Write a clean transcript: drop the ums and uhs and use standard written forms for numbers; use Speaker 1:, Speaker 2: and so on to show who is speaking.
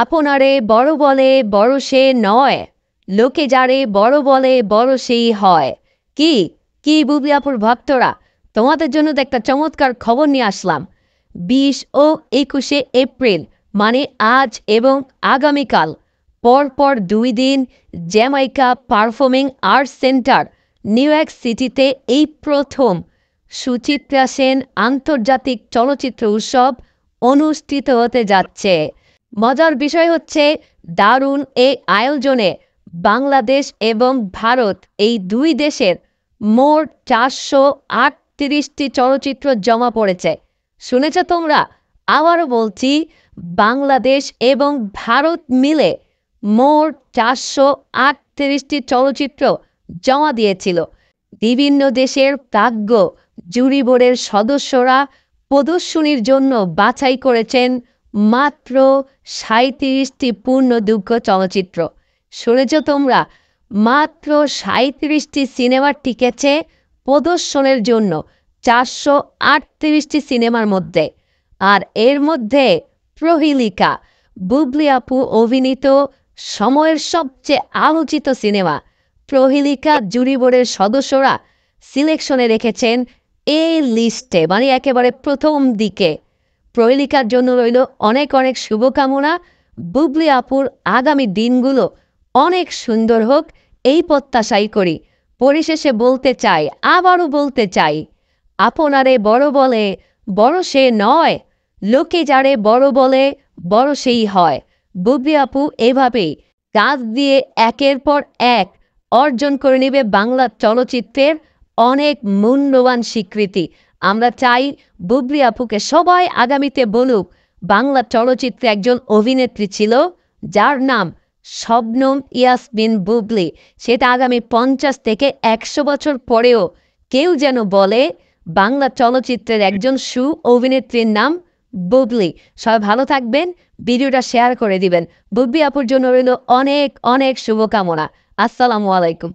Speaker 1: আপনারে বড় বলে বড় সে নয়, লোকে যারে বড় বলে বড় সেই হয়। কি কি বুবলি আপুর ভক্তরা, তোমাদের জন্য তো একটা চমৎকার খবর নিয়ে আসলাম। 20 ও 21শে এপ্রিল মানে আজ এবং আগামীকাল পরপর 2 দিন Jamaica performing arts centre new York সিটিতে এই প্রথম সুচিত্রা সেন আন্তর্জাতিক চলচ্চিত্র উৎসব অনুষ্ঠিত হতে যাচ্ছে। মজার বিষয় হচ্ছে দারুণ এই আয়োজনে বাংলাদেশ এবং ভারত এই দুই দেশের মোট 438টি চলচ্চিত্র জমা পড়েছে। শুনেছ তোমরা? আবারও বলছি, বাংলাদেশ এবং ভারত মিলে মোট 438টি চলচ্চিত্র জমা দিয়েছিল। বিভিন্ন দেশের প্রাজ্ঞ জুরি বোর্ডের সদস্যরা প্রদর্শনীর জন্য বাছাই করেছেন মাত্র 37টি পূর্ণদৈর্ঘ্য চলচ্চিত্র। শুনেছ তোমরা? মাত্র 37টি সিনেমার টিকেছে প্রদর্শনের জন্য 438টি সিনেমার মধ্যে। আর এর মধ্যে প্রহেলিকা, বুবলি আপু অভিনীত সময়ের সবচেয়ে আলোচিত সিনেমা। প্রহেলিকা জুরি বোর্ডের সদস্যরা সিলেকশনে রেখেছেন এই লিস্টে, মানে একেবারে প্রথম দিকে। প্রহেলিকার জন্য রইল অনেক অনেক শুভকামনা। বুবলি আপুর আগামী দিনগুলো অনেক সুন্দর হোক এই প্রত্যাশাই করি। পরিশেষে বলতে চাই, আবারও বলতে চাই, আপনারে বড় বলে বড় সে নয়, লোকে যারে বড় বলে বড় সেই হয়। বুবলি আপু এভাবেই কাজ দিয়ে একের পর এক অর্জন করে নেবে বাংলা চলচ্চিত্রের অনেক মূল্যবান স্বীকৃতি। আমরা চাই বুবলি আপুকে সবাই আগামীতে বলুক, বাংলা চলচ্চিত্রে একজন অভিনেত্রী ছিল যার নাম শবনম ইয়াসমিন বুবলি। সেটা আগামী 50 থেকে 100 বছর পরেও কেউ যেন বলে বাংলা চলচ্চিত্রের একজন অভিনেত্রীর নাম বুবলি। সবাই ভালো থাকবেন, ভিডিওটা শেয়ার করে দিবেন। বুবলি আপুর জন্য রইল অনেক অনেক শুভকামনা। আসসালামু আলাইকুম।